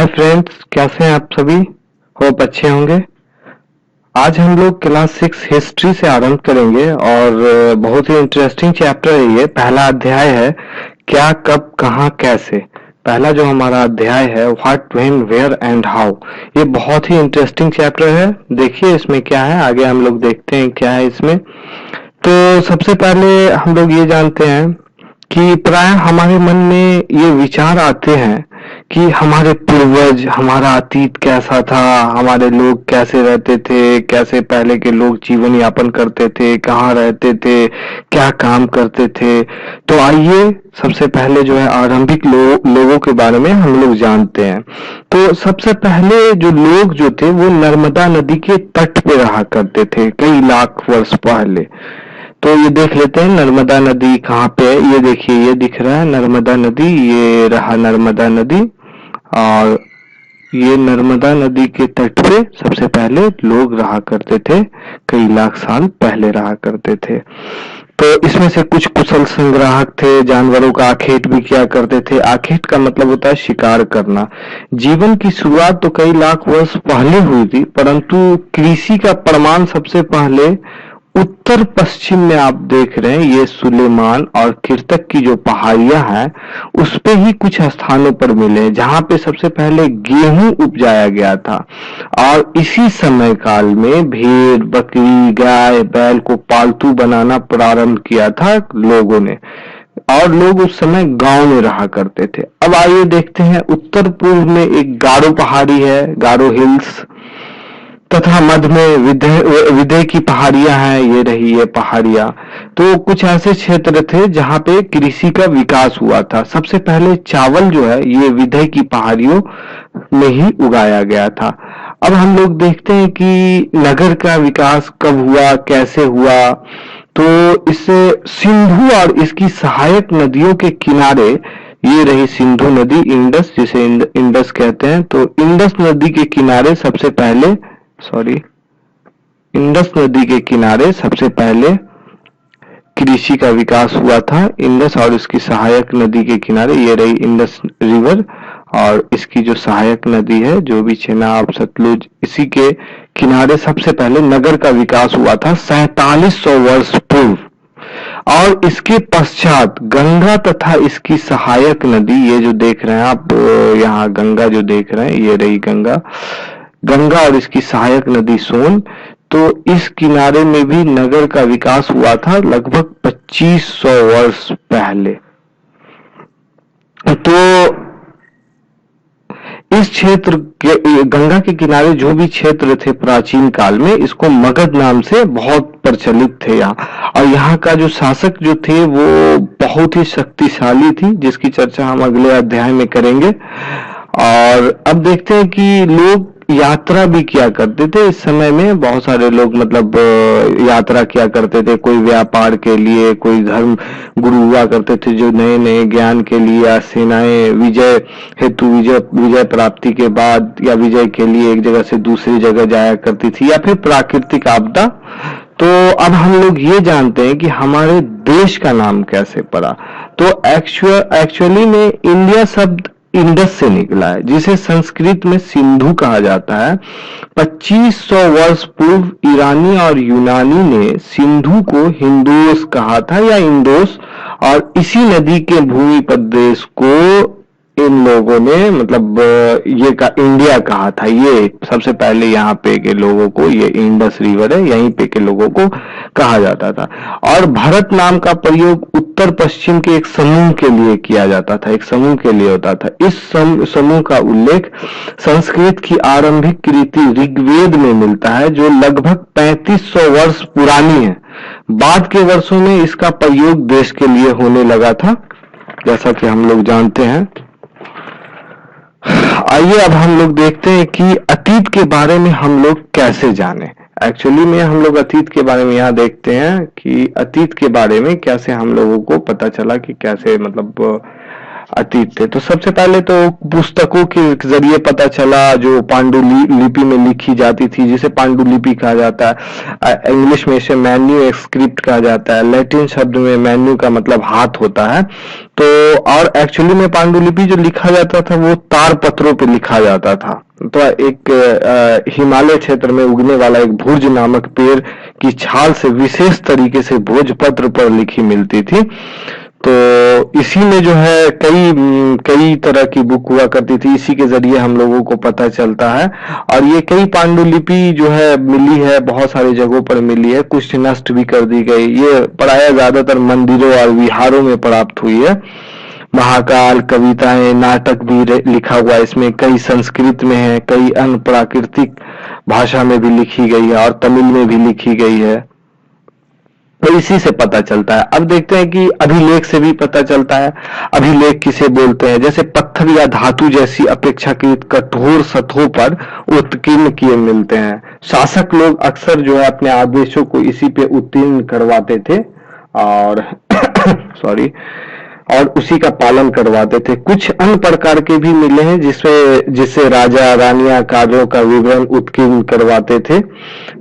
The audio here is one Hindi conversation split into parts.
हाय फ्रेंड्स, कैसे हैं आप सभी। होप अच्छे होंगे। आज हम लोग क्लास 6 हिस्ट्री से आरंभ करेंगे और बहुत ही इंटरेस्टिंग चैप्टर है। ये पहला अध्याय है, क्या कब कहाँ कैसे। पहला जो हमारा अध्याय है, what when where and how. ये बहुत ही इंटरेस्टिंग चैप्टर है। देखिए इसमें क्या है, आगे हम लोग देखते हैं क्या है इसमें। तो सबसे पहले हम लोग ये जानते हैं कि प्राय हमारे मन में ये विचार आते हैं कि हमारे पूर्वज, हमारा अतीत कैसा था, हमारे लोग कैसे रहते थे, कैसे पहले के लोग जीवन यापन करते थे, कहाँ रहते थे, क्या काम करते थे। तो आइए सबसे पहले जो है आरंभिक लोगों के बारे में हम लोग जानते हैं। तो सबसे पहले जो लोग जो थे वो नर्मदा नदी के तट पे रहा करते थे कई लाख वर्ष पहले। तो ये देख लेते हैं नर्मदा नदी कहाँ पे है। ये देखिए, ये दिख रहा है नर्मदा नदी, ये रहा नर्मदा नदी। और ये नर्मदा नदी के तट पे सबसे पहले लोग रहा करते थे, कई लाख साल पहले रहा करते थे। तो इसमें से कुछ कुशल संग्राहक थे, जानवरों का आखेट भी किया करते थे। आखेट का मतलब होता है शिकार करना। जीवन की शुरुआत तो कई लाख वर्ष पहले हुई थी, परंतु कृषि का प्रमाण सबसे पहले उत्तर पश्चिम में आप देख रहे हैं, ये सुलेमान और किरतक की जो पहाड़ियां हैं उस पे ही कुछ स्थानों पर मिले, जहां पे सबसे पहले गेहूं उपजाया गया था। और इसी समय काल में भेड़, बकरी, गाय, बैल को पालतू बनाना प्रारंभ किया था लोगों ने। और लोग उस समय गांव में रहा करते थे। अब आइए देखते हैं, उत्तर पूर्व में एक गारो पहाड़ी है, गारो हिल्स, तथा मध्य में विदय की पहाड़ियां हैं, ये रही ये पहाड़ियां। तो कुछ ऐसे क्षेत्र थे जहां पे कृषि का विकास हुआ था। सबसे पहले चावल जो है ये विदय की पहाड़ियों में ही उगाया गया था। अब हम लोग देखते हैं कि नगर का विकास कब हुआ, कैसे हुआ। तो इससे सिंधु और इसकी सहायक नदियों के किनारे, ये रही सिंधु नदी, इंडस जिसे इंडस कहते हैं, तो इंडस नदी के किनारे सबसे पहले इंडस नदी के किनारे सबसे पहले कृषि का विकास हुआ था। इंडस और इसकी सहायक नदी के किनारे, ये रही इंडस रिवर और इसकी जो सहायक नदी है, जो भी चेनाब, सतलुज, इसी के किनारे सबसे पहले नगर का विकास हुआ था 4700 वर्ष पूर्व। और इसके पश्चात गंगा तथा इसकी सहायक नदी, ये जो देख रहे हैं आप यहाँ गंगा जो देख रहे हैं, ये रही गंगा। गंगा और इसकी सहायक नदी सोन, तो इस किनारे में भी नगर का विकास हुआ था लगभग 2500 वर्ष पहले। तो इस क्षेत्र के, गंगा के किनारे जो भी क्षेत्र थे प्राचीन काल में, इसको मगध नाम से बहुत प्रचलित थे यहाँ। और यहाँ का जो शासक जो थे वो बहुत ही शक्तिशाली थी, जिसकी चर्चा हम अगले अध्याय में करेंगे। और अब देखते हैं कि लोग यात्रा भी किया करते थे इस समय में। बहुत सारे लोग मतलब यात्रा किया करते थे, कोई व्यापार के लिए, कोई धर्म गुरु हुआ करते थे जो नए नए ज्ञान के लिए, या सेनाएं विजय हेतु, विजय प्राप्ति के बाद या विजय के लिए एक जगह से दूसरी जगह जाया करती थी, या फिर प्राकृतिक आपदा। तो अब हम लोग ये जानते हैं कि हमारे देश का नाम कैसे पड़ा। तो एक्चुअली में इंडिया शब्द इंडस से निकला है, जिसे संस्कृत में सिंधु कहा जाता है। 2500 वर्ष पूर्व ईरानी और यूनानी ने सिंधु को हिंदोस कहा था या इंडोस, और इसी नदी के भूमि प्रदेश को इन लोगों ने मतलब ये का इंडिया कहा था। ये सबसे पहले यहाँ पे के लोगों को, ये इंडस रिवर है, यहीं पे के लोगों को कहा जाता था। और भारत नाम का प्रयोग उत्तर पश्चिम के एक समूह के लिए किया जाता था, एक समूह के लिए होता था। इस समूह का उल्लेख संस्कृत की आरंभिक कृति ऋग्वेद में मिलता है, जो लगभग 3500 वर्ष पुरानी है। बाद के वर्षों में इसका प्रयोग देश के लिए होने लगा था, जैसा कि हम लोग जानते हैं। आइए अब हम लोग देखते हैं कि अतीत के बारे में हम लोग कैसे जाने। एक्चुअली में हम लोग अतीत के बारे में यहाँ देखते हैं कि अतीत के बारे में कैसे हम लोगों को पता चला कि कैसे मतलब अतीत थे। तो सबसे पहले तो पुस्तकों के जरिए पता चला, जो पांडुलिपि में लिखी जाती थी, जिसे पांडुलिपि कहा जाता है। इंग्लिश में इसे मैन्यू स्क्रिप्ट कहा जाता है। लैटिन शब्द में मैन्यू का मतलब हाथ होता है। तो और एक्चुअली में पांडुलिपि जो लिखा जाता था वो तार पत्रों पे लिखा जाता था। तो एक हिमालय क्षेत्र में उगने वाला एक भुर्ज नामक पेड़ की छाल से विशेष तरीके से भोजपत्र पर लिखी मिलती थी। तो इसी में जो है कई तरह की बुक हुआ करती थी, इसी के जरिए हम लोगों को पता चलता है। और ये कई पांडुलिपि जो है मिली है, बहुत सारी जगहों पर मिली है, कुछ नष्ट भी कर दी गई। ये प्रायः ज्यादातर मंदिरों और विहारों में प्राप्त हुई है। महाकाल, कविताएं, नाटक भी लिखा हुआ है इसमें, कई संस्कृत में है, कई अन्य प्राकृतिक भाषा में भी लिखी गई है और तमिल में भी लिखी गई है। तो इसी से पता चलता है। अब देखते हैं कि अभिलेख से भी पता चलता है। अभिलेख किसे बोलते हैं? जैसे पत्थर या धातु जैसी अपेक्षाकृत कठोर सतहों पर उत्कीर्ण किए मिलते हैं। शासक लोग अक्सर जो है अपने आदेशों को इसी पे उत्कीर्ण करवाते थे और सॉरी और उसी का पालन करवाते थे। कुछ अन्य प्रकार के भी मिले हैं जिससे राजा रानियां कार्यों का विवरण उत्कीर्ण करवाते थे।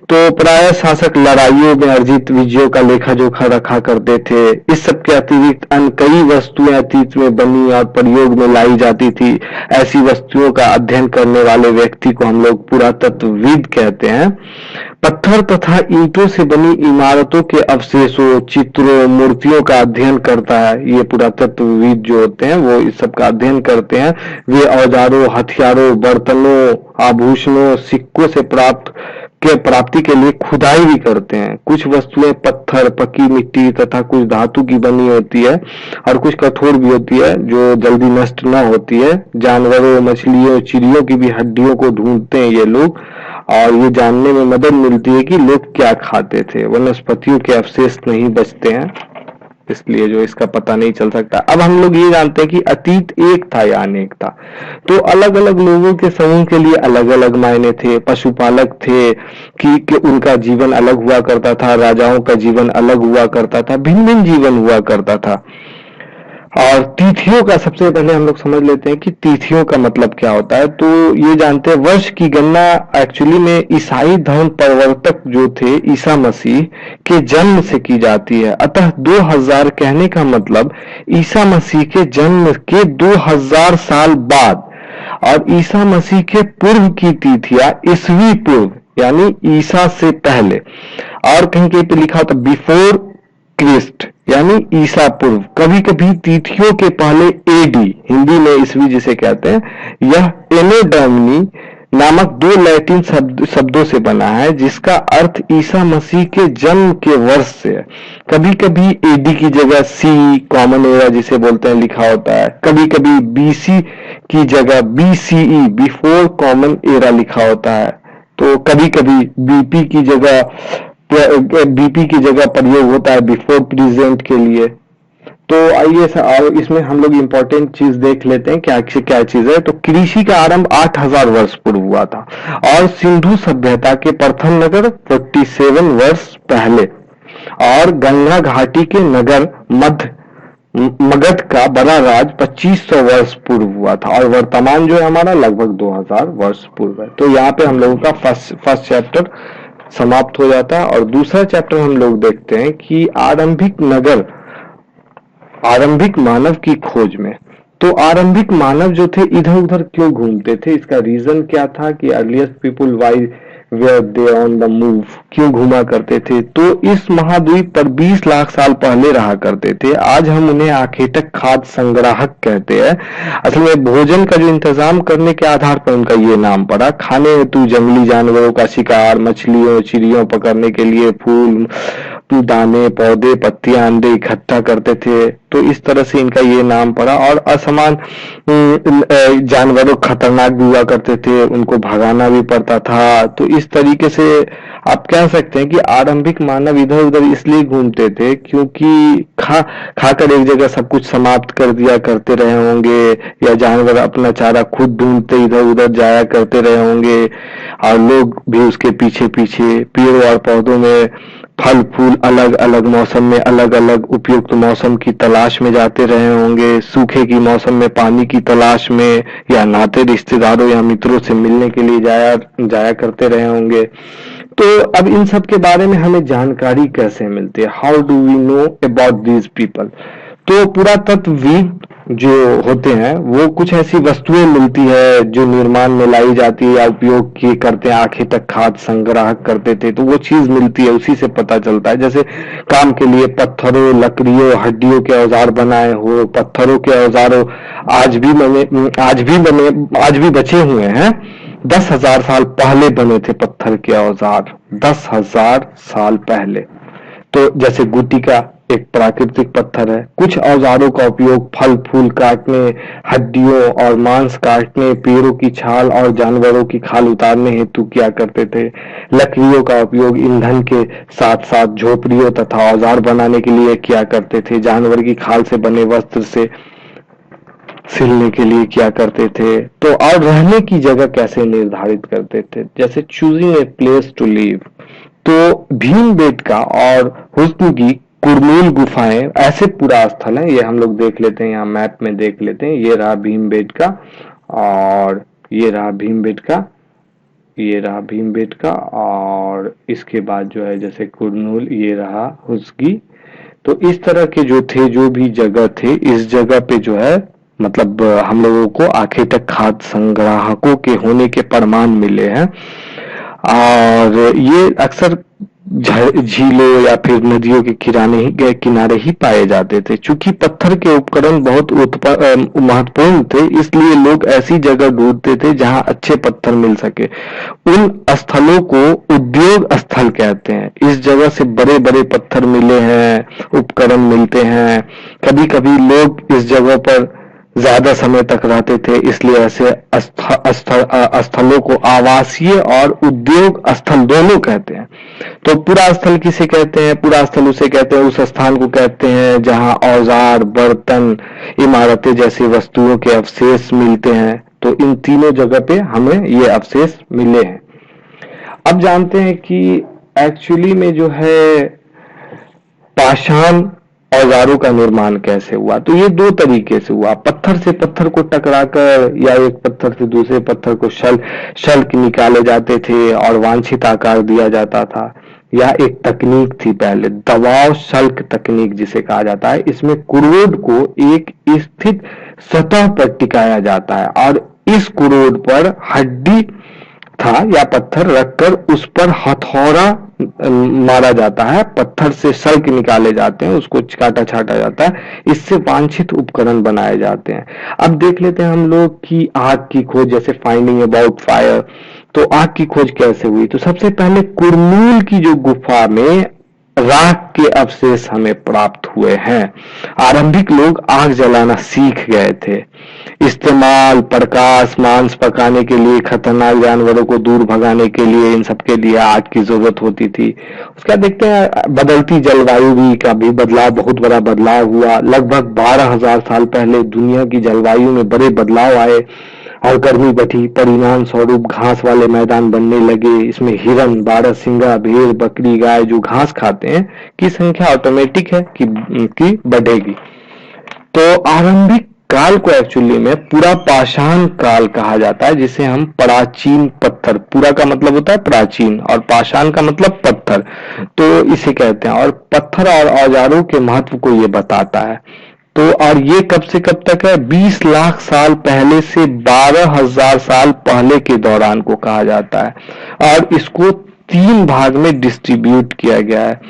तो प्राय शासक लड़ाइयों में अर्जित विजयों का लेखा जोखा रखा करते थे। इस सब के अतिरिक्त अन्य कई वस्तुएं अतीत में बनी और प्रयोग में लाई जाती थी। ऐसी वस्तुओं का अध्ययन करने वाले व्यक्ति को हम लोग पुरातत्वविद कहते हैं। पत्थर तथा ईंटों से बनी इमारतों के अवशेषों, चित्रों, मूर्तियों का अध्ययन करता है। ये पुरातत्वविद जो होते हैं वो इस सब का अध्ययन करते हैं। वे औजारों, हथियारों, बर्तनों, आभूषणों, सिक्कों से प्राप्ति के लिए खुदाई भी करते हैं। कुछ वस्तुएं पत्थर, पकी मिट्टी तथा कुछ धातु की बनी होती है और कुछ कठोर भी होती है जो जल्दी नष्ट न होती है। जानवरों, मछलियों, चिड़ियों की भी हड्डियों को ढूंढते हैं ये लोग और ये जानने में मदद मिलती है कि लोग क्या खाते थे। वनस्पतियों के अवशेष नहीं बचते हैं, इसलिए जो इसका पता नहीं चल सकता। अब हम लोग ये जानते हैं कि अतीत एक था या अनेक था। तो अलग अलग लोगों के समूह के लिए अलग अलग मायने थे। पशुपालक थे कि उनका जीवन अलग हुआ करता था, राजाओं का जीवन अलग हुआ करता था, भिन्न भिन्न जीवन हुआ करता था। और तिथियों का सबसे पहले हम लोग समझ लेते हैं कि तिथियों का मतलब क्या होता है। तो ये जानते हैं वर्ष की गणना एक्चुअली में ईसाई धर्म प्रवर्तक जो थे ईसा मसीह के जन्म से की जाती है। अतः 2000 कहने का मतलब ईसा मसीह के जन्म के 2000 साल बाद और ईसा मसीह के पूर्व की तिथियां ईसवी पूर्व यानी ईसा से पहले, और कहीं कहीं पे लिखा होता बिफोर क्रिस्ट यानी ईसा पूर्व। कभी कभी तिथियों के पहले एडी, हिंदी में ईसवी जिसे कहते हैं, यह एनो डोमिनी नामक दो लैटिन शब्दों से बना है जिसका अर्थ ईसा मसीह के जन्म के वर्ष से है। कभी कभी एडी की जगह सी कॉमन एरा जिसे बोलते हैं लिखा होता है। कभी कभी बीसी की जगह बीसीई बिफोर कॉमन एरा लिखा होता है। तो कभी कभी बीपी की जगह प्रयोग होता है बिफोर प्रेजेंट के लिए। तो आइए इसमें हम लोग इंपॉर्टेंट चीज देख लेते हैं क्या क्या चीज है। तो कृषि का आरंभ 8000 वर्ष पूर्व हुआ था और सिंधु सभ्यता के प्रथम नगर 47 वर्ष पहले, और गंगा घाटी के नगर मगध का बड़ा राज 2500 वर्ष पूर्व हुआ था, और वर्तमान जो है हमारा लगभग 2000 वर्ष पूर्व है। तो यहाँ पे हम लोगों का फर्स्ट चैप्टर समाप्त हो जाता है। और दूसरा चैप्टर हम लोग देखते हैं कि आरंभिक मानव की खोज में। तो आरंभिक मानव जो थे इधर उधर क्यों घूमते थे, इसका रीजन क्या था कि earliest people why were they on the move, क्यों घुमा करते थे। तो इस महाद्वीप पर 20 लाख साल पहले रहा करते थे। आज हम उन्हें आखेटक खाद्य संग्राहक कहते हैं। असल में भोजन का जो इंतजाम करने के आधार पर उनका ये नाम पड़ा। खाने हेतु जंगली जानवरों का शिकार, मछलियों चिड़ियों पकड़ने के लिए फूल दाने, पौधे, पत्तियां, अंडे इकट्ठा करते थे। तो इस तरह से इनका ये नाम पड़ा। और असमान जानवरों खतरनाक भी हुआ करते थे, उनको भगाना भी पड़ता था। तो इस तरीके से आप कह सकते हैं कि आरंभिक मानव इधर उधर इसलिए घूमते थे क्योंकि खाकर एक जगह सब कुछ समाप्त कर दिया करते रहे होंगे, या जानवर अपना चारा खुद ढूंढते इधर उधर जाया करते रहे होंगे, और लोग भी उसके पीछे पीछे पेड़ों और पौधों में फल फूल अलग अलग मौसम में अलग अलग उपयुक्त मौसम की तलाश में जाते रहे होंगे, सूखे की मौसम में पानी की तलाश में, या नाते रिश्तेदारों या मित्रों से मिलने के लिए जाया जाया करते रहे होंगे। तो अब इन सब के बारे में हमें जानकारी कैसे मिलती है? How do we know about these people? तो पुरातत्वविद जो होते हैं वो कुछ ऐसी वस्तुएं मिलती है जो निर्माण में लाई जाती है या उपयोग किए करते हैं, आखिर तक खाद संग्रह करते थे, तो वो चीज मिलती है, उसी से पता चलता है। जैसे काम के लिए पत्थरों, लकड़ियों, हड्डियों के औजार बनाए हो, पत्थरों के औजारों आज भी बचे हुए हैं। 10,000 साल पहले बने थे पत्थर के औजार, 10,000 साल पहले। तो जैसे गुटिका एक प्राकृतिक पत्थर है। कुछ औजारों का उपयोग फल फूल काटने, हड्डियों और मांस काटने, पेड़ों की छाल और जानवरों की खाल उतारने हेतु किया करते थे। लकड़ियों का उपयोग ईंधन के साथ साथ झोपड़ियों तथा औजार बनाने के लिए किया करते थे। जानवर की खाल से बने वस्त्र से सिलने के लिए किया करते थे। तो और रहने की जगह कैसे निर्धारित करते थे? जैसे choosing a place to live. तो भीमबेटका और हुस्न की कुरनूल गुफाएं ऐसे पूरा स्थल है, ये हम लोग देख लेते हैं, यहाँ मैप में देख लेते हैं। ये रहा भीमबेटका और ये रहा भीमबेटका, ये रहा भीमबेटका, और इसके बाद जो है जैसे कुरनूल, ये रहा हुस्गी। तो इस तरह के जो थे, जो भी जगह थे, इस जगह पे जो है मतलब हम लोगों को आखिर तक खाद्य संग्राहकों के होने के प्रमाण मिले हैं। और ये अक्सर झीलों या फिर नदियों के किनारे ही पाए जाते थे। चूंकि पत्थर के उपकरण बहुत महत्वपूर्ण थे, इसलिए लोग ऐसी जगह ढूंढते थे जहां अच्छे पत्थर मिल सके। उन स्थलों को उद्योग स्थल कहते हैं। इस जगह से बड़े बड़े पत्थर मिले हैं, उपकरण मिलते हैं। कभी कभी लोग इस जगह पर ज्यादा समय तक रहते थे, इसलिए ऐसे स्थलों को आवासीय और उद्योग स्थल दोनों कहते हैं। तो पूरा स्थल किसे कहते हैं? पूरा स्थल उसे कहते हैं, उस स्थान को कहते हैं जहां औजार, बर्तन, इमारतें जैसी वस्तुओं के अवशेष मिलते हैं। तो इन तीनों जगह पे हमें ये अवशेष मिले हैं। अब जानते हैं कि एक्चुअली में जो है पाषाण औजारों का निर्माण कैसे हुआ। तो ये दो तरीके से हुआ, पत्थर से पत्थर को टकराकर, या एक पत्थर से दूसरे पत्थर को शल्क निकाले जाते थे और वांछित आकार दिया जाता था। या एक तकनीक थी पहले, दबाव शल्क तकनीक जिसे कहा जाता है। इसमें क्रोड को एक स्थित सतह पर टिकाया जाता है और इस क्रोड पर हड्डी था या पत्थर रखकर उस पर हथौड़ा मारा जाता है। पत्थर से शल्क निकाले जाते हैं, उसको काटा छाटा जाता है, इससे वांछित उपकरण बनाए जाते हैं। अब देख लेते हैं हम लोग कि आग की खोज, जैसे फाइंडिंग अबाउट फायर। तो आग की खोज कैसे हुई? तो सबसे पहले कुरनूल की जो गुफा में राख के अवशेष हमें प्राप्त हुए हैं। आरंभिक लोग आग जलाना सीख गए थे। इस्तेमाल, प्रकाश, मांस पकाने के लिए, खतरनाक जानवरों को दूर भगाने के लिए, इन सब के लिए आग की जरूरत होती थी। उसका देखते हैं बदलती जलवायु भी का भी बदलाव, बहुत बड़ा बदलाव हुआ। लगभग 12,000 साल पहले दुनिया की जलवायु में बड़े बदलाव आए और गर्मी बढ़ी। परिणाम स्वरूप घास वाले मैदान बनने लगे। इसमें हिरन, बारहसिंगा, भेड़, बकरी, गाय जो घास खाते हैं की संख्या ऑटोमेटिक है कि बढ़ेगी। तो आरंभिक काल को एक्चुअली में पूरा पाषाण काल कहा जाता है, जिसे हम प्राचीन पत्थर, पूरा का मतलब होता है प्राचीन और पाषाण का मतलब पत्थर, तो इसे कहते हैं। और पत्थर और औजारों के महत्व को ये बताता है। तो और ये कब से कब तक है? 20 लाख साल पहले से 12,000 साल पहले के दौरान को कहा जाता है। और इसको 3 भाग में डिस्ट्रीब्यूट किया गया है।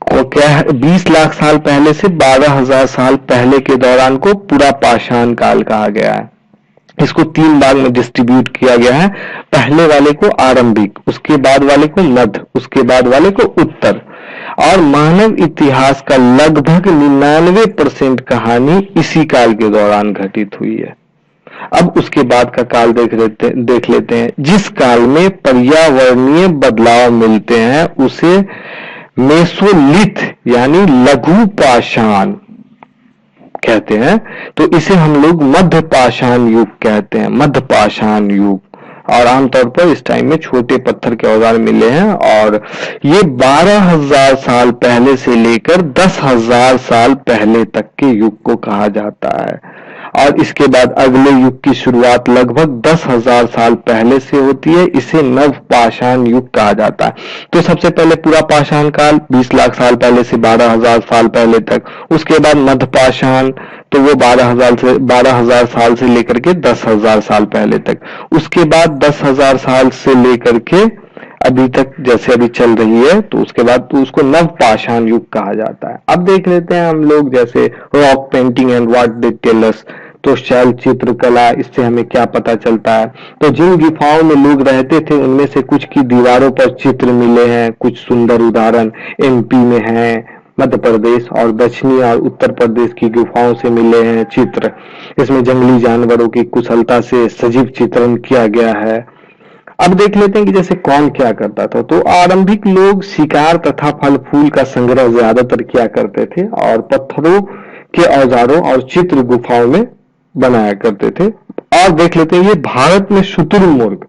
और क्या है? 20 लाख साल पहले से 12,000 साल पहले के दौरान को पूरा पाषाण काल कहा गया है। इसको 3 भाग में डिस्ट्रीब्यूट किया गया है। पहले वाले को आरंभिक, उसके बाद वाले को मध्य, उसके बाद वाले को उत्तर। और मानव इतिहास का लगभग 99% कहानी इसी काल के दौरान घटित हुई है। अब उसके बाद का काल देख लेते हैं। जिस काल में पर्यावरणीय बदलाव मिलते हैं उसे मेसोलिथ यानी लघु पाषाण कहते हैं। तो इसे हम लोग मध्य पाषाण युग कहते हैं, मध्य पाषाण युग। और आमतौर पर इस टाइम में छोटे पत्थर के औजार मिले हैं और ये 12,000 साल पहले से लेकर 10,000 साल पहले तक के युग को कहा जाता है। और इसके बाद अगले युग की शुरुआत लगभग 10,000 साल पहले से होती है। इसे नव पाषाण युग कहा जाता है। तो सबसे पहले पूरा पाषाण काल 20 लाख साल पहले से 12,000 साल पहले तक, उसके बाद मध्य पाषाण तो वो 12,000 साल से लेकर के 10,000 साल पहले तक, उसके बाद 10,000 साल से लेकर के अभी तक जैसे अभी चल रही है, तो उसके बाद तो उसको नव पाषाण युग कहा जाता है। अब देख लेते हैं हम लोग जैसे rock painting and what they tell us. तो शैल चित्रकला, इससे हमें क्या पता चलता है? तो जिन गुफाओं में लोग रहते थे उनमें से कुछ की दीवारों पर चित्र मिले हैं। कुछ सुंदर उदाहरण एमपी में है, मध्य प्रदेश और दक्षिणी और उत्तर प्रदेश की गुफाओं से मिले हैं चित्र। इसमें जंगली जानवरों की कुशलता से सजीव चित्रण किया गया है। अब देख लेते हैं कि जैसे कौन क्या करता था। तो आरंभिक लोग शिकार तथा फल फूल का संग्रह ज्यादातर किया करते थे और पत्थरों के औजारों और चित्र गुफाओं में बनाया करते थे। और देख लेते हैं ये भारत में शुतुरमुर्ग,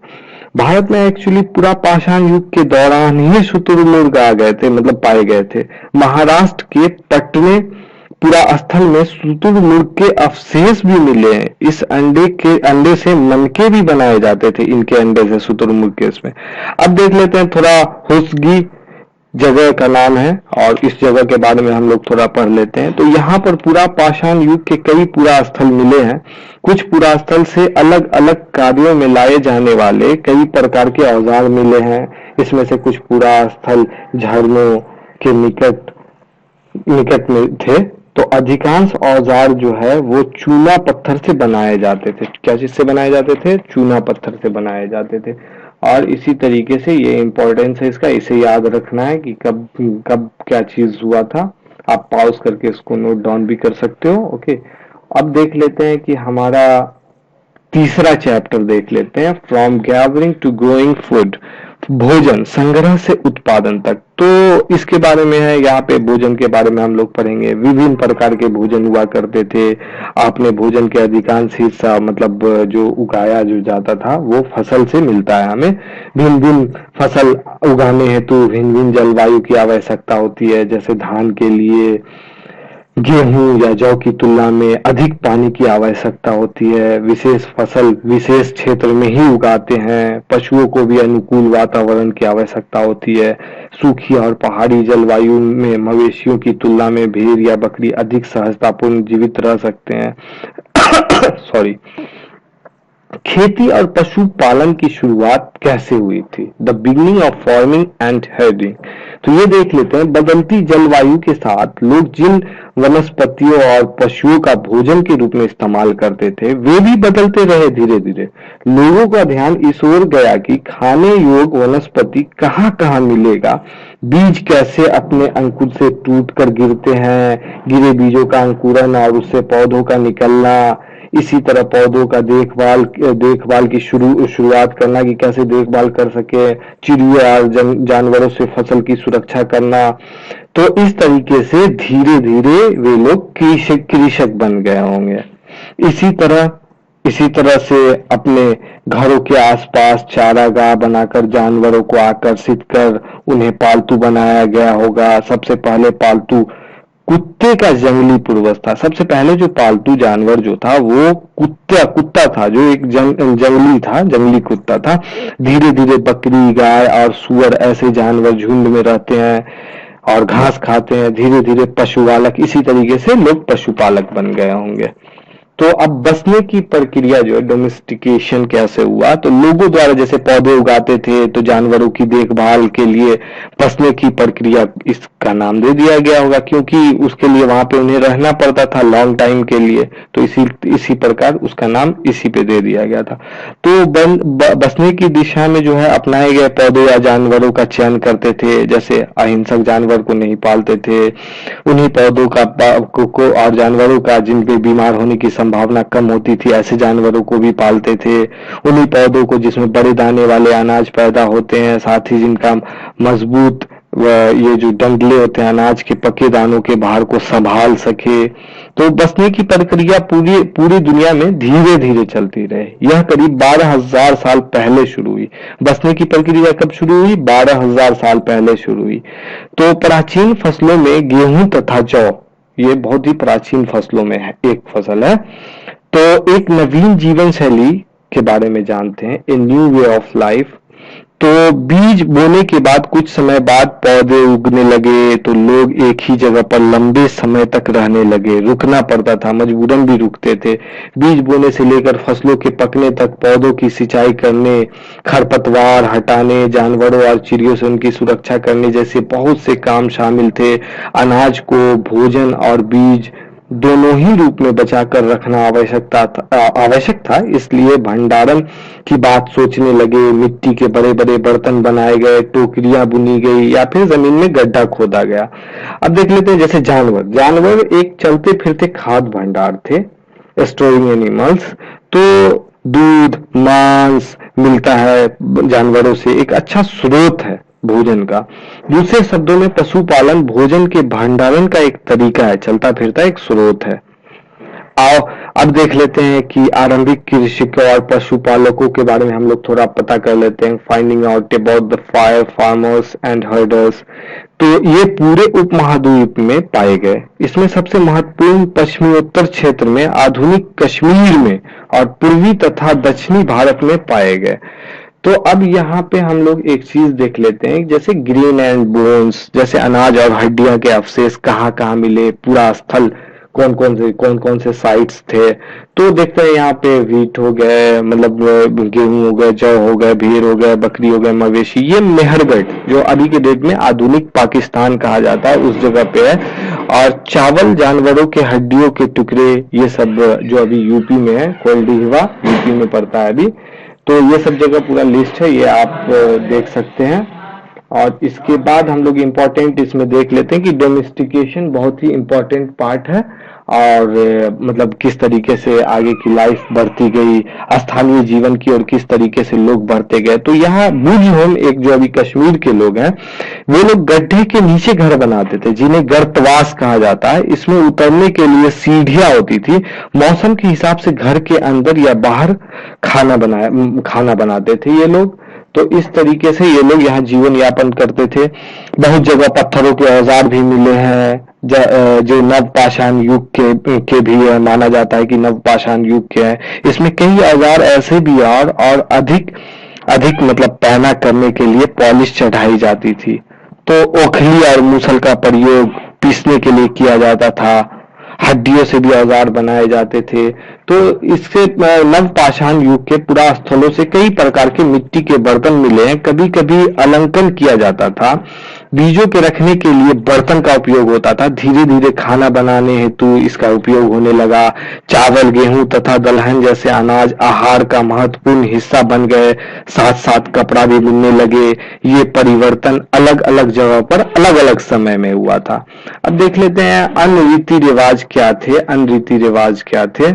भारत में एक्चुअली पूरा पाषाण युग के दौरान ही शुतुरमुर्ग आ गए थे, मतलब पाए गए थे। महाराष्ट्र के पटने पूरा स्थल में शुतुरमुर्ग के अवशेष भी मिले हैं। इस अंडे से मनके भी बनाए जाते थे, इनके अंडे से, शुतुरमुर्ग के इसमें। अब देख लेते हैं थोड़ा होसगी जगह का नाम है और इस जगह के बारे में हम लोग थोड़ा पढ़ लेते हैं। तो यहाँ पर पूरा पाषाण युग के कई पुरा स्थल मिले हैं। कुछ पुरा स्थल से अलग अलग कार्यों में लाए जाने वाले कई प्रकार के औजार मिले हैं। इसमें से कुछ पुरा स्थल झरनों के निकट में थे। तो अधिकांश औजार जो है वो चूना पत्थर से बनाए जाते थे। क्या चीज से बनाए जाते थे? चूना पत्थर से बनाए जाते थे। और इसी तरीके से ये इंपॉर्टेंस है इसका, इसे याद रखना है कि कब कब क्या चीज हुआ था। आप पॉज करके इसको नोट डाउन भी कर सकते हो। ओके, अब देख लेते हैं कि हमारा तीसरा चैप्टर देख लेते हैं, from gathering to growing food, भोजन संग्रह से उत्पादन तक। तो इसके बारे में है, यहाँ पे भोजन के बारे में हम लोग पढ़ेंगे। विभिन्न प्रकार के भोजन हुआ करते थे। आपने भोजन के अधिकांश हिस्सा मतलब जो उगाया जो जाता था वो फसल से मिलता है हमें। भिन्न भिन्न फसल उगाने हेतु भिन्न भिन्न जलवायु की आवश्यकता होती है। जैसे धान के लिए गेहूं या जौ की तुलना में अधिक पानी की आवश्यकता होती है। विशेष फसल विशेष क्षेत्र में ही उगाते हैं। पशुओं को भी अनुकूल वातावरण की आवश्यकता होती है। सूखी और पहाड़ी जलवायु में मवेशियों की तुलना में भेड़ या बकरी अधिक सहजतापूर्ण जीवित रह सकते हैं। सॉरी। खेती और पशुपालन की शुरुआत कैसे हुई थी? The beginning of farming and herding. तो ये देख लेते हैं, बदलती जलवायु के साथ लोग जिन वनस्पतियों और पशुओं का भोजन के रूप में इस्तेमाल करते थे वे भी बदलते रहे। धीरे धीरे लोगों का ध्यान इस ओर गया कि खाने योग्य वनस्पति कहाँ कहाँ मिलेगा, बीज कैसे अपने अंकुर से टूटकर गिरते हैं, गिरे बीजों का अंकुरन और उससे पौधों का निकलना, इसी तरह पौधों का देखभाल की शुरुआत करना कि कैसे देखभाल कर सके, चिड़िया और जानवरों से फसल की सुरक्षा करना। तो इस तरीके से धीरे धीरे वे लोग कृषक बन गए होंगे। इसी तरह से अपने घरों के आसपास चारागाह बनाकर जानवरों को आकर्षित कर उन्हें पालतू बनाया गया होगा। सबसे पहले पालतू कुत्ते का जंगली पूर्वज था। सबसे पहले जो पालतू जानवर जो था वो कुत्ता था, जो एक जंगली था, जंगली कुत्ता था। धीरे धीरे बकरी, गाय और सुअर ऐसे जानवर झुंड में रहते हैं और घास खाते हैं। धीरे धीरे पशुपालक, इसी तरीके से लोग पशुपालक बन गए होंगे। तो अब बसने की प्रक्रिया जो है, डोमेस्टिकेशन कैसे हुआ? तो लोगों द्वारा जैसे पौधे उगाते थे तो जानवरों की देखभाल के लिए बसने की प्रक्रिया, इसका नाम दे दिया गया होगा क्योंकि उसके लिए वहां पे उन्हें रहना पड़ता था लॉन्ग टाइम के लिए। तो इसी प्रकार उसका नाम इसी पे दे दिया गया था। तो बसने की दिशा में जो है अपनाए गए पौधे या जानवरों का चयन करते थे। जैसे अहिंसक जानवर को नहीं पालते थे, उन्हीं पौधों का को और जानवरों का जिन पे बीमार होने की संभावना कम होती थी, ऐसे जानवरों को भी पालते थे। उन्हीं पौधों को जिसमें बड़े दाने वाले अनाज पैदा होते हैं, साथ ही जिनका मजबूत ये जो डंडले होते हैं अनाज के पके दानों के भार को संभाल सके। तो बसने की प्रक्रिया पूरी पूरी दुनिया में धीरे धीरे चलती रही। यह करीब 12,000 साल पहले शुरू हुई। बसने की प्रक्रिया कब शुरू हुई? 12,000 साल पहले शुरू हुई। तो प्राचीन फसलों में गेहूं तथा जौ, ये बहुत ही प्राचीन फसलों में है, एक फसल है। तो एक नवीन जीवन शैली के बारे में जानते हैं, a new way of life. तो बीज बोने के बाद कुछ समय बाद पौधे उगने लगे, तो लोग एक ही जगह पर लंबे समय तक रहने लगे, रुकना पड़ता था, मजबूरन भी रुकते थे। बीज बोने से लेकर फसलों के पकने तक पौधों की सिंचाई करने, खरपतवार हटाने, जानवरों और चिड़ियों से उनकी सुरक्षा करने जैसे बहुत से काम शामिल थे। अनाज को भोजन और बीज दोनों ही रूप में बचाकर रखना आवश्यक था। इसलिए भंडारण की बात सोचने लगे। मिट्टी के बड़े बड़े बर्तन बनाए गए, टोकरियां बुनी गई या फिर जमीन में गड्ढा खोदा गया। अब देख लेते हैं जैसे जानवर एक चलते फिरते खाद्य भंडार थे, स्टोरिंग एनिमल्स। तो दूध मांस मिलता है जानवरों से, एक अच्छा स्रोत है भोजन का। दूसरे शब्दों में पशुपालन भोजन के भंडारण का एक तरीका है, चलता फिरता एक स्रोत है। आओ अब देख लेते हैं कि आरंभिक कृषकों और पशुपालकों के बारे में हम लोग थोड़ा पता कर लेते हैं। Finding out about the fire farmers and herders. तो ये पूरे उपमहाद्वीप में पाए गए। इसमें सबसे महत्वपूर्ण पश्चिमी उत्तर क्षेत्र में, आधुनिक कश्मीर में और पूर्वी तथा दक्षिणी भारत में पाए गए। तो अब यहाँ पे हम लोग एक चीज देख लेते हैं, जैसे ग्रेन एंड बोन्स, जैसे अनाज और हड्डियां के अवशेष कहाँ कहाँ मिले, पूरा स्थल कौन कौन से साइट्स थे। तो देखते हैं यहाँ पे व्हीट हो गए, मतलब गेहूं हो गए, जौ हो गए, भेड़ हो गए, बकरी हो गए, मवेशी। ये मेहरगढ़ जो अभी के डेट में आधुनिक पाकिस्तान कहा जाता है, उस जगह पे है। और चावल, जानवरों के हड्डियों के टुकड़े, ये सब जो अभी यूपी में है, कोल्डीहवा यूपी में पड़ता है अभी। तो ये सब जगह पूरा लिस्ट है, ये आप देख सकते हैं। और इसके बाद हम लोग इम्पोर्टेंट इसमें देख लेते हैं कि डोमेस्टिकेशन बहुत ही इम्पोर्टेंट पार्ट है। और मतलब किस तरीके से आगे की लाइफ बढ़ती गई, स्थानीय जीवन की, और किस तरीके से लोग बढ़ते गए। तो यहाँ बुर्ज होम, एक जो अभी कश्मीर के लोग हैं, वे लोग गड्ढे के नीचे घर बनाते थे, जिन्हें गर्तवास कहा जाता है। इसमें उतरने के लिए सीढ़ियां होती थी। मौसम के हिसाब से घर के अंदर या बाहर खाना बनाते थे ये लोग। तो इस तरीके से ये लोग यहाँ जीवन यापन करते थे। बहुत जगह पत्थरों के औजार भी मिले हैं, जो नवपाषाण युग के भी है, माना जाता है कि नवपाषाण युग के हैं। इसमें कई औजार ऐसे भी और अधिक मतलब पैना करने के लिए पॉलिश चढ़ाई जाती थी। तो ओखली और मूसल का प्रयोग पीसने के लिए किया जाता था। हड्डियों से भी औजार बनाए जाते थे। तो इससे नवपाषाण युग के पुरास्थलों से कई प्रकार के मिट्टी के बर्तन मिले हैं। कभी कभी अलंकरण किया जाता था। बीजों के रखने के लिए बर्तन का उपयोग होता था। धीरे धीरे खाना बनाने हेतु इसका उपयोग होने लगा। चावल, गेहूं तथा दलहन जैसे अनाज आहार का महत्वपूर्ण हिस्सा बन गए। साथ साथ कपड़ा भी बुनने लगे। ये परिवर्तन अलग अलग जगह पर अलग अलग समय में हुआ था। अब देख लेते हैं अन्य रीति रिवाज क्या थे। अन्य रीति रिवाज क्या थे,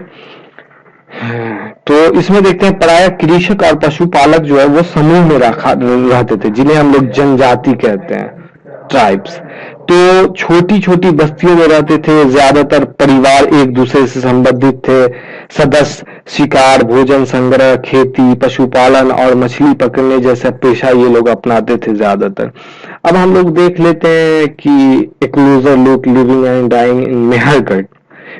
तो इसमें देखते हैं प्रायः कृषक और पशुपालक जो है वो समूह में रहते थे, जिन्हें हम लोग जनजाति कहते हैं, ट्राइब्स। तो छोटी छोटी बस्तियों में रहते थे। ज्यादातर परिवार एक दूसरे से संबंधित थे। सदस्य शिकार, भोजन संग्रह, खेती, पशुपालन और मछली पकड़ने जैसा पेशा ये लोग अपनाते थे ज्यादातर। अब हम लोग देख लेते हैं कि a closer look living and dying in Mehrgarh.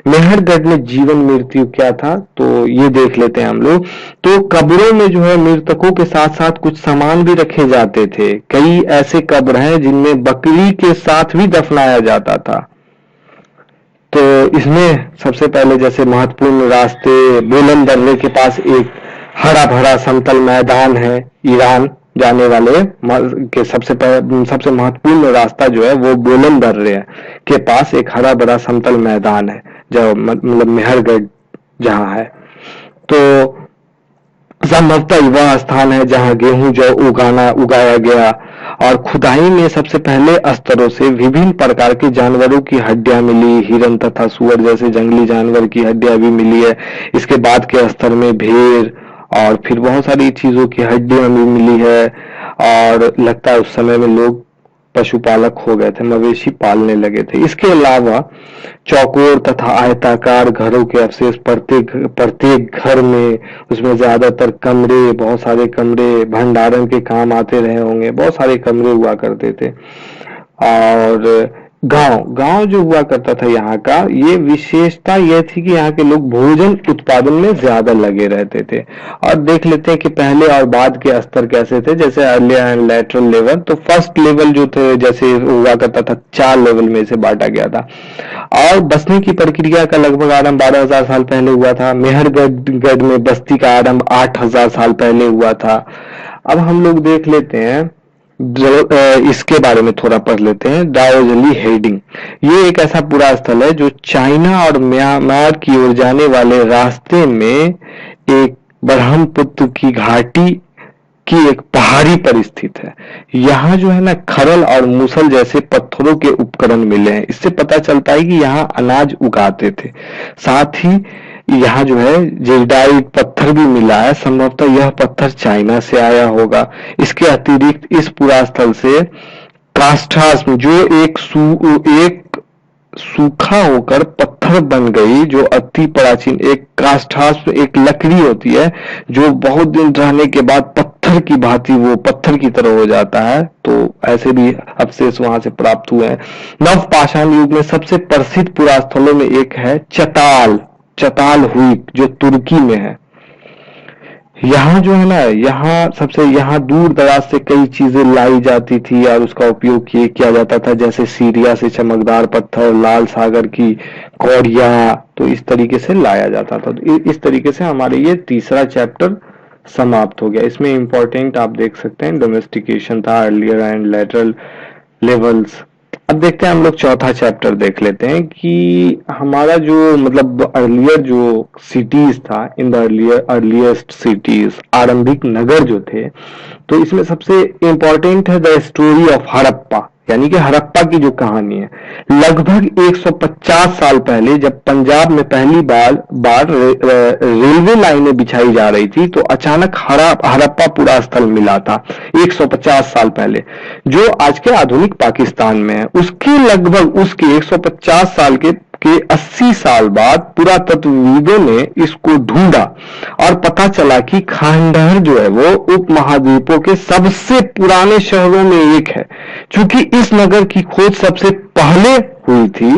Mehrgarh में जीवन मृत्यु क्या था, तो ये देख लेते हैं हम लोग। तो कब्रों में जो है मृतकों के साथ साथ कुछ सामान भी रखे जाते थे। कई ऐसे कब्र हैं जिनमें बकरी के साथ भी दफनाया जाता था। तो इसमें सबसे पहले जैसे महत्वपूर्ण रास्ते, बोलन दर्रे के पास एक हरा भरा समतल मैदान है। ईरान जाने वाले के सबसे महत्वपूर्ण रास्ता जो है वो बोलन दर्रे के पास एक हरा भरा समतल मैदान है, जो मतलब मेहरगढ़ जहां है। तो संभवतः वह स्थान है जहां गेहूं जौ उगाया गया, और खुदाई में सबसे पहले स्तरों से विभिन्न प्रकार के जानवरों की हड्डियां मिली, हिरन तथा सुअर जैसे जंगली जानवर की हड्डियां भी मिली है। इसके बाद के स्तर में भेड़ और फिर बहुत सारी चीजों की हड्डियां भी मिली है, और लगता है उस समय में लोग पशुपालक हो गए थे, मवेशी पालने लगे थे। इसके अलावा चौकोर तथा आयताकार घरों के अवशेष प्रत्येक घर में, उसमें ज्यादातर कमरे, बहुत सारे कमरे भंडारण के काम आते रहे होंगे, बहुत सारे कमरे हुआ करते थे। और गांव जो हुआ करता था यहाँ का, ये विशेषता यह थी कि यहाँ के लोग भोजन उत्पादन में ज्यादा लगे रहते थे। और देख लेते हैं कि पहले और बाद के स्तर कैसे थे, जैसे अर्लियर एंड लेटरल लेवल। तो फर्स्ट लेवल जो थे जैसे हुआ करता था 4 लेवल में से बांटा गया था, और बसने की प्रक्रिया का लगभग आरंभ 12,000 साल पहले हुआ था। मेहरगढ़ में बस्ती का आरंभ 8,000 साल पहले हुआ था। अब हम लोग देख लेते हैं, इसके बारे में थोड़ा पढ़ लेते हैं। दाओजली हेडिंग, ये एक ऐसा पूरा स्थल है जो चाइना और म्यांमार की ओर जाने वाले रास्ते में एक ब्रह्मपुत्र की घाटी की एक पहाड़ी पर स्थित है। यहाँ जो है ना खरल और मूसल जैसे पत्थरों के उपकरण मिले हैं। इससे पता चलता है कि यहाँ अनाज उगाते थे। साथ ही यहाँ जो है जेडाइट पत्थर भी मिला है, संभवतः यह पत्थर चाइना से आया होगा। इसके अतिरिक्त इस पुरा स्थल से काष्ठास्म, जो एक सूखा होकर पत्थर बन गई, जो अति प्राचीन एक काष्ठास्म एक लकड़ी होती है जो बहुत दिन रहने के बाद पत्थर की भांति वो पत्थर की तरह हो जाता है, तो ऐसे भी अवशेष वहां से प्राप्त हुए हैं। नव पाषाण युग में सबसे प्रसिद्ध पुरास्थलों में एक है चताल हुई, जो तुर्की में है। यहाँ जो है ना, यहाँ दूर दराज से कई चीजें लाई जाती थी और उसका उपयोग किया जाता था, जैसे सीरिया से चमकदार पत्थर, लाल सागर की कौड़िया, तो इस तरीके से लाया जाता था। तो इस तरीके से हमारे ये तीसरा चैप्टर समाप्त हो गया। इसमें इंपॉर्टेंट आप देख सकते हैं डोमेस्टिकेशन था, अर्लियर एंड लेटरल लेवल्स। अब देखते हैं हम लोग चौथा चैप्टर देख लेते हैं कि हमारा जो मतलब अर्लियर जो सिटीज था, इन द अर्लिएस्ट सिटीज, आरंभिक नगर जो थे, तो इसमें सबसे इंपॉर्टेंट है द स्टोरी ऑफ हड़प्पा, यानी कि हड़प्पा की जो कहानी है। लगभग 150 साल पहले जब पंजाब में पहली बार रेलवे लाइनें बिछाई जा रही थी, तो अचानक हड़प्पा पूरा स्थल मिला था 150 साल पहले, जो आज के आधुनिक पाकिस्तान में है। उसके लगभग उसके 150 साल के 80 साल बाद पुरातत्वविदों ने इसको ढूंढा और पता चला कि खंडहर जो है वो उपमहाद्वीपों के सबसे पुराने शहरों में एक है। चूंकि इस नगर की खोज सबसे पहले हुई थी,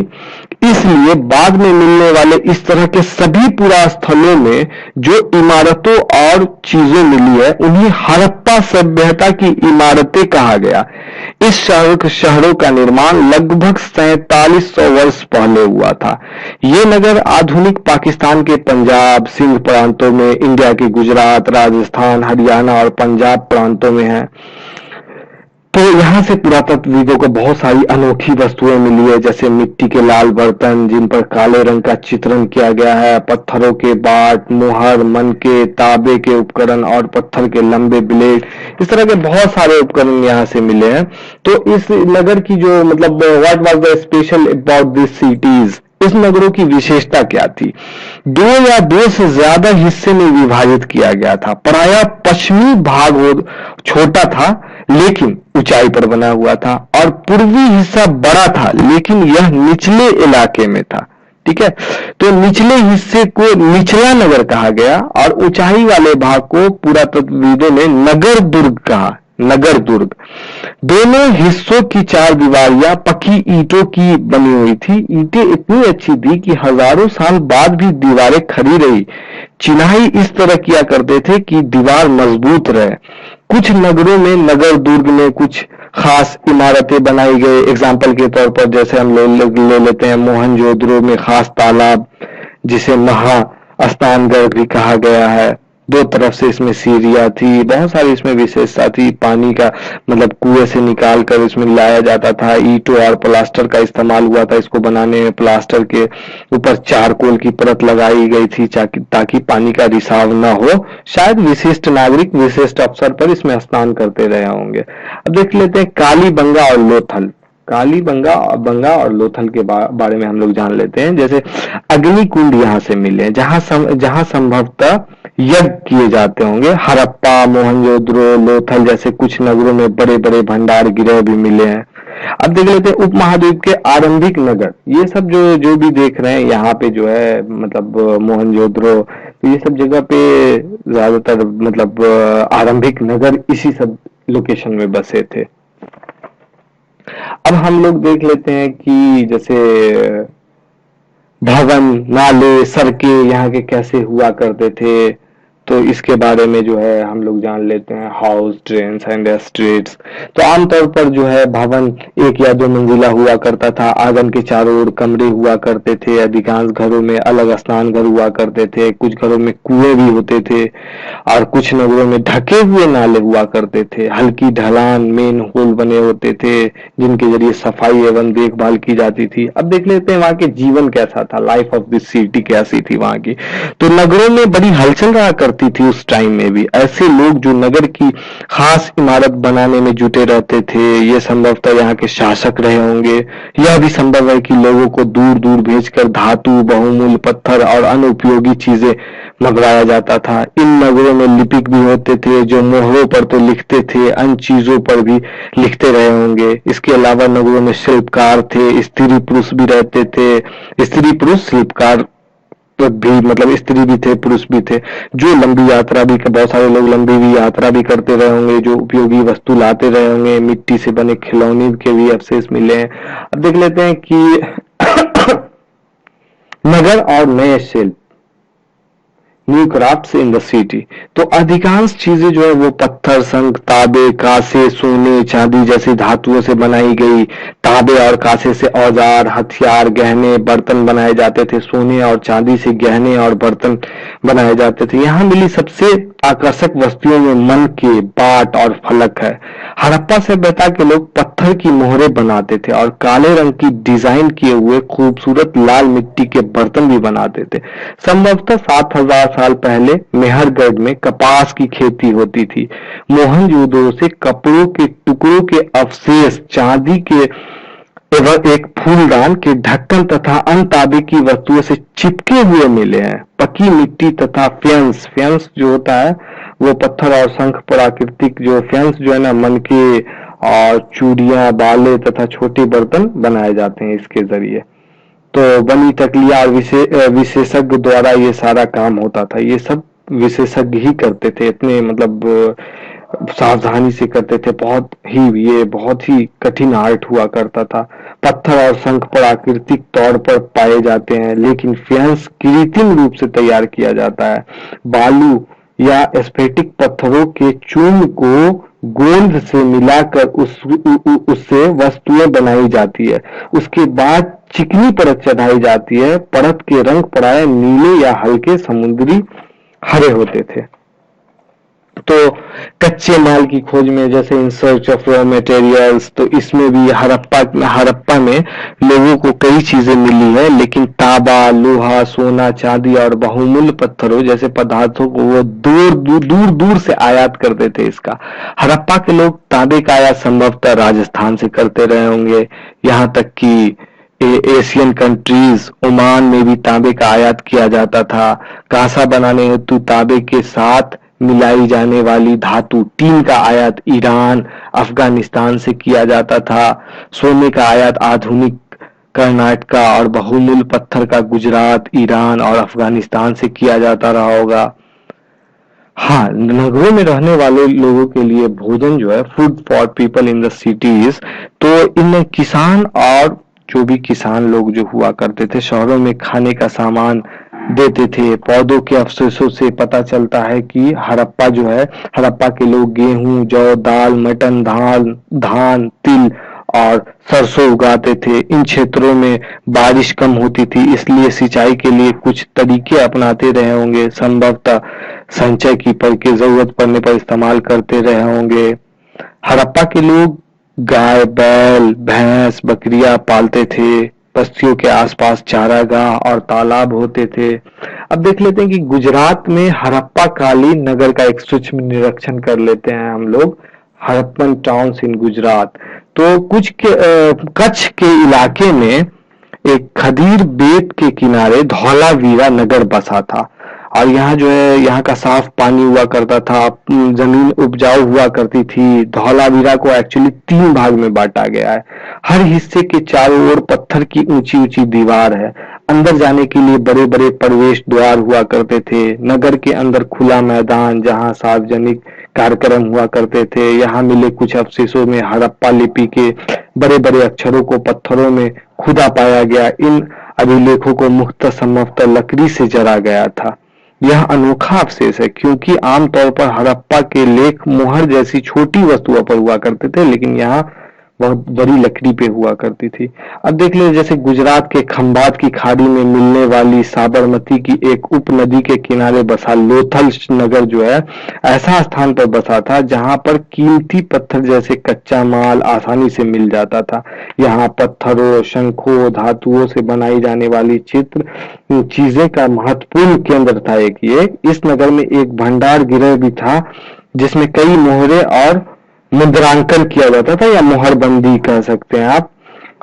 इसलिए बाद में मिलने वाले इस तरह के सभी पुरास्थलों में जो इमारतों और चीजें मिली है, उन्हें हड़प्पा सभ्यता की इमारतें कहा गया। इस शहरों का निर्माण लगभग 4700 वर्ष पहले हुआ था। ये नगर आधुनिक पाकिस्तान के पंजाब, सिंध प्रांतों में, इंडिया के गुजरात, राजस्थान, हरियाणा और पंजाब प्रांतों में है। तो यहाँ से पुरातत्वविदों को बहुत सारी अनोखी वस्तुएं मिली है, जैसे मिट्टी के लाल बर्तन जिन पर काले रंग का चित्रण किया गया है, पत्थरों के बाट, मुहर, मनके, तांबे के उपकरण और पत्थर के लंबे ब्लेड, इस तरह के बहुत सारे उपकरण यहाँ से मिले हैं। तो इस नगर की जो मतलब what was the special about this cities, इस नगरों की विशेषता क्या थी? दो से ज्यादा हिस्से में विभाजित किया गया था। प्रायः पश्चिमी भाग छोटा था लेकिन ऊंचाई पर बना हुआ था, और पूर्वी हिस्सा बड़ा था लेकिन यह निचले इलाके में था। ठीक है, तो निचले हिस्से को निचला नगर कहा गया और ऊंचाई वाले भाग को पुरातत्वविदों ने नगर दुर्ग कहा। नगर दुर्ग। दोनों हिस्सों की 4 दीवारियां पक्की ईंटों की बनी हुई थी। ईंटें इतनी अच्छी थी कि हजारों साल बाद भी दीवारें खड़ी रही। चिनाई इस तरह किया करते थे कि दीवार मजबूत रहे। कुछ नगरों में, नगर दुर्ग में कुछ खास इमारतें बनाई गई। एग्जाम्पल के तौर पर जैसे हम लोग ले लेते हैं मोहनजोदड़ो में खास तालाब जिसे महास्नानगढ़ भी कहा गया है, दो तरफ से इसमें सीढ़ियां थी, बहुत सारी इसमें विशेषता थी। पानी का मतलब कुएं से निकाल कर इसमें लाया जाता था। ईंटों और प्लास्टर का इस्तेमाल हुआ था इसको बनाने में। प्लास्टर के ऊपर चारकोल की परत लगाई गई थी ताकि पानी का रिसाव न हो। शायद विशिष्ट नागरिक विशिष्ट अवसर पर इसमें स्नान करते रहे होंगे। अब देख लेते हैं कालीबंगा और लोथल। कालीबंगा बंगा और लोथल के बारे में हम लोग जान लेते हैं। जैसे अग्नि कुंड यहाँ से मिले हैं, जहां संभवतः यज्ञ किए जाते होंगे। हड़प्पा, मोहनजोदड़ो, लोथल जैसे कुछ नगरों में बड़े बड़े भंडार गृह भी मिले हैं। अब देख लेते हैं उपमहाद्वीप के आरंभिक नगर। ये सब जो जो भी देख रहे हैं यहाँ पे जो है मतलब मोहनजोदड़ो, तो ये सब जगह पे ज्यादातर मतलब आरंभिक नगर इसी सब लोकेशन में बसे थे। अब हम लोग देख लेते हैं कि जैसे भवन, नाले, सड़कें यहाँ के कैसे हुआ करते थे, तो इसके बारे में जो है हम लोग जान लेते हैं। House, trains and streets. तो आमतौर पर जो है भवन एक या दो मंजिला हुआ करता था। आंगन के चारों ओर कमरे हुआ करते थे। अधिकांश घरों में अलग स्नान घर हुआ करते थे। कुछ घरों में कुएं भी होते थे और कुछ नगरों में ढके हुए नाले हुआ करते थे। हल्की ढलान, मेन होल बने होते थे जिनके जरिए सफाई एवं देखभाल की जाती थी। अब देख लेते हैं वहां के जीवन कैसा था, लाइफ ऑफ दिस सिटी कैसी थी वहां की। तो नगरों में बड़ी हलचल रहा करती थी उस टाइम में भी। ऐसे लोग जो नगर की खास इमारत बनाने में जुटे रहते थे, ये संभवतः यहाँ के शासक रहे होंगे। यह भी संभव है कि लोगों को दूर दूर भेजकर धातु, बहुमूल्य पत्थर और अन्य उपयोगी चीजें मंगवाया जाता था। इन नगरों में लिपिक भी होते थे जो मोहरों पर तो लिखते थे, अन्य चीजों पर भी लिखते रहे होंगे। इसके अलावा नगरों में शिल्पकार थे, स्त्री पुरुष भी रहते थे। स्त्री पुरुष शिल्पकार भी मतलब स्त्री भी थे, पुरुष भी थे, जो लंबी यात्रा भी, बहुत सारे लोग लंबी भी यात्रा भी करते रहे होंगे, जो उपयोगी वस्तु लाते रहे होंगे। मिट्टी से बने खिलौने के भी अवशेष मिले हैं। अब देख लेते हैं कि नगर और नए शिल्प, new crafts in the city. तो अधिकांश चीजें जो है वो पत्थर, शंख, तांबे, कांसे, सोने, चांदी जैसी धातुओं से बनाई गई। तांबे और कांसे से औजार, हथियार, गहने, बर्तन बनाए जाते थे। सोने और चांदी से गहने और बर्तन बनाए जाते थे। यहाँ मिली सबसे आकर्षक वस्तुओं में मन के बाट और फलक है। हड़प्पा सभ्यता के लोग पत्थर की मोहरें बनाते थे और काले रंग की डिजाइन किए हुए खूबसूरत लाल मिट्टी के बर्तन भी बनाते थे। संभवतः 7000 साल पहले मेहरगढ़ में कपास की खेती होती थी। मोहनजोदड़ो से कपड़ों के टुकड़ों के अवशेष, चांदी के एवं एक फूलदान के ढक्कन तथा अन्य तांबे की वस्तुओं से चिपके हुए मिले हैं। पकी मिट्टी तथा फ्यंस, फ्यंस जो होता है वो पत्थर और शंख प्राकृतिक, जो फ्यंस जो है ना मन के, और चूड़ियां, बाले तथा छोटे बर्तन बनाए जाते हैं इसके जरिए। तो बनी तकलिया और विशेषज्ञ द्वारा ये सारा काम होता था। ये सब विशेषज्ञ ही करते थे, इतने मतलब सावधानी से करते थे। बहुत ही कठिन आर्ट हुआ करता था। पत्थर और शंख प्राकृतिक तौर पर पाए जाते हैं, लेकिन फ्यंस कृत्रिम रूप से तैयार किया जाता है। बालू या स्फटिक पत्थरों के चूर्ण को गोंद से मिलाकर उससे वस्तुएं बनाई जाती है। उसके बाद चिकनी परत चढ़ाई जाती है। परत के रंग प्रायः नीले या हल्के समुद्री हरे होते थे। तो कच्चे माल की खोज में, जैसे in search of raw materials, तो इसमें भी हड़प्पा में लोगों को कई चीजें मिली है, लेकिन तांबा, लोहा, सोना, चांदी और बहुमूल्य पत्थरों जैसे पदार्थों को वो दूर दूर से आयात करते थे। इसका हड़प्पा के लोग तांबे का आयात संभवतः राजस्थान से करते रहे होंगे। यहाँ तक कि एशियन कंट्रीज, ओमान में भी तांबे का आयात किया जाता था। कांसा बनाने हेतु तांबे के साथ मिलाई जाने वाली धातु टीन का आयात ईरान, अफगानिस्तान से किया जाता था। सोने का आयात आधुनिक कर्नाटका और बहुमूल्य पत्थर का गुजरात, ईरान और अफगानिस्तान से किया जाता रहा होगा। हाँ, नगरों में रहने वाले लोगों के लिए भोजन जो है, food for people in the cities, तो इन किसान और जो भी किसान लोग जो हुआ करते थे शहरों में खाने का सामान देते थे। पौधों के अवशेषों से पता चलता है कि हड़प्पा के लोग गेहूं, जौ, दाल, मटन, धान, तिल और सरसों उगाते थे। इन क्षेत्रों में बारिश कम होती थी, इसलिए सिंचाई के लिए कुछ तरीके अपनाते रहे होंगे। संभवतः संचय कीपर की जरूरत पड़ने पर इस्तेमाल करते रहे होंगे। हड़प्पा के लोग गाय, बैल, भैंस, बकरियां पालते थे। बस्तियों के आसपास चारागाह और तालाब होते थे। अब देख लेते हैं कि गुजरात में हड़प्पा कालीन नगर का एक सूक्ष्म निरीक्षण कर लेते हैं हम लोग। Harappan towns in Gujarat. तो कच्छ के इलाके में एक खदीर बेट के किनारे धौलावीरा नगर बसा था। और यहाँ जो है, यहाँ का साफ पानी हुआ करता था, जमीन उपजाऊ हुआ करती थी। धौलावीरा को एक्चुअली 3 भाग में बांटा गया है। हर हिस्से के चारों ओर पत्थर की ऊंची ऊंची दीवार है। अंदर जाने के लिए बड़े बड़े प्रवेश द्वार हुआ करते थे। नगर के अंदर खुला मैदान जहाँ सार्वजनिक कार्यक्रम हुआ करते थे। यहाँ मिले कुछ अवशेषों में हड़प्पा लिपि के बड़े बड़े अक्षरों को पत्थरों में खुदा पाया गया। इन अभिलेखों को मुख्तसर संभवतः लकड़ी से जरा गया था। यह अनोखा अवशेष है क्योंकि आमतौर पर हड़प्पा के लेख मोहर जैसी छोटी वस्तुओं पर हुआ करते थे, लेकिन यहाँ बहुत बड़ी लकड़ी पे हुआ करती थी। अब देख ले, जैसे गुजरात के खंभात की खाड़ी में मिलने वाली साबरमती की एक उपनदी के किनारे बसा लोथल नगर जो है, ऐसा स्थान पर बसा था जहां पर कीमती पत्थर जैसे कच्चा माल आसानी से मिल जाता था। यहाँ पत्थरों, शंखों, धातुओं से बनाई जाने वाली चित्र चीजें का महत्वपूर्ण केंद्र था। इस नगर में एक भंडार गृह भी था जिसमें कई मोहरे और मुद्रांकन किया जाता था, या मोहरबंदी कह सकते हैं आप।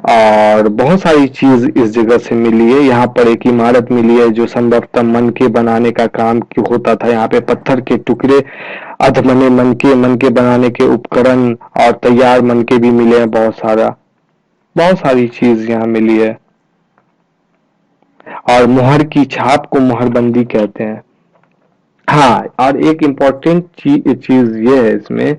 और बहुत सारी चीज इस जगह से मिली है। यहाँ पर एक इमारत मिली है जो संभवतः मनके बनाने का काम होता था। यहाँ पे पत्थर के टुकड़े, अधबने मनके बनाने के उपकरण और तैयार मनके भी मिले हैं। बहुत सारी चीज यहाँ मिली है। और मोहर की छाप को मोहरबंदी कहते हैं। हाँ, और एक इम्पोर्टेंट चीज ये है इसमें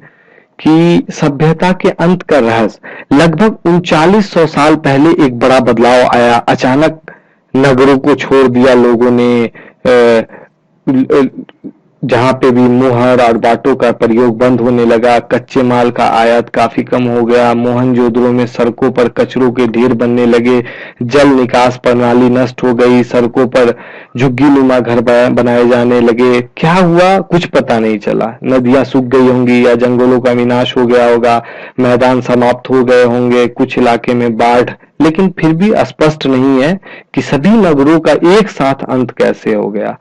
कि सभ्यता के अंत का रहस्य। लगभग 3900 साल पहले एक बड़ा बदलाव आया। अचानक नगरों को छोड़ दिया लोगों ने। जहां पे भी मोहर और बाटों का प्रयोग बंद होने लगा। कच्चे माल का आयात काफी कम हो गया। मोहनजोदड़ो में सड़कों पर कचरों के ढेर बनने लगे। जल निकास प्रणाली नष्ट हो गई। सड़कों पर झुग्गीनुमा घर बनाए जाने लगे। क्या हुआ कुछ पता नहीं चला। नदियां सूख गई होंगी या जंगलों का विनाश हो गया होगा। मैदान समाप्त हो गए होंगे। कुछ इलाके में बाढ़। लेकिन फिर भी स्पष्ट नहीं है कि सभी नगरों का एक साथ अंत कैसे हो गया।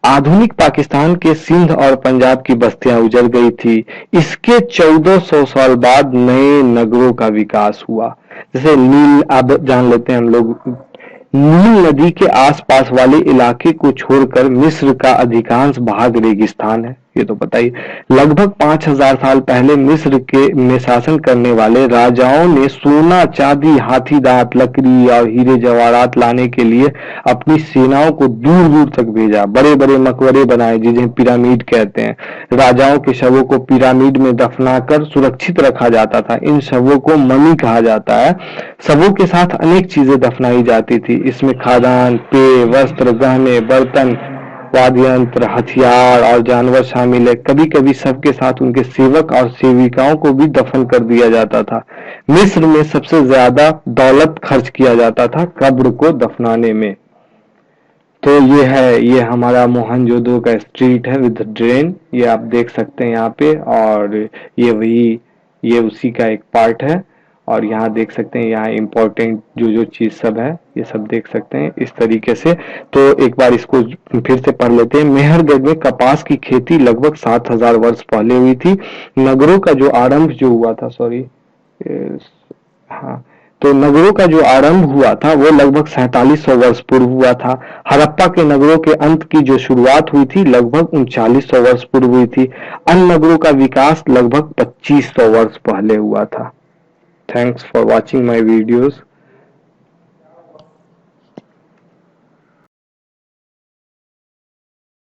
आधुनिक पाकिस्तान के सिंध और पंजाब की बस्तियां उजड़ गई थी। इसके 1400 साल बाद नए नगरों का विकास हुआ। जैसे नील, अब जान लेते हैं हम लोग, नील नदी के आसपास वाले इलाके को छोड़कर मिस्र का अधिकांश भाग रेगिस्तान है। ये तो पता ही। लगभग 5000 साल पहले मिस्र के में शासन करने वाले राजाओं ने सोना, चांदी, हाथी दांत, लकड़ी और हीरे जवाहरात लाने के लिए अपनी सेनाओं को दूर दूर तक भेजा। बड़े बड़े मकबरे बनाए जिन्हें पिरामिड कहते हैं। राजाओं के शवों को पिरामिड में दफनाकर सुरक्षित रखा जाता था। इन शवों को ममी कहा जाता है। शवों के साथ अनेक चीजें दफनाई जाती थी। इसमें खाद्यान्न, पेय, वस्त्र, गहने, बर्तन, वाद्य यंत्र, हथियार और जानवर शामिल है। कभी कभी सबके साथ उनके सेवक और सेविकाओं को भी दफन कर दिया जाता था। मिस्र में सबसे ज्यादा दौलत खर्च किया जाता था कब्र को दफनाने में। तो ये है, ये हमारा मोहनजोदड़ो का स्ट्रीट है विद ड्रेन। ये आप देख सकते हैं यहाँ पे। और ये उसी का एक पार्ट है। और यहाँ देख सकते हैं, यहाँ इम्पोर्टेंट जो चीज सब है ये सब देख सकते हैं इस तरीके से। तो एक बार इसको फिर से पढ़ लेते हैं। मेहरगढ़ में कपास की खेती लगभग 7000 वर्ष पहले हुई थी। नगरों का जो आरंभ जो हुआ था, हाँ, तो नगरों का जो आरंभ हुआ था वो लगभग 4700 वर्ष पूर्व हुआ था। हड़प्पा के नगरों के अंत की जो शुरुआत हुई थी लगभग 3900 वर्ष पूर्व हुई थी। अन्य नगरों का विकास लगभग 2500 वर्ष पहले हुआ था। Thanks for watching my videos.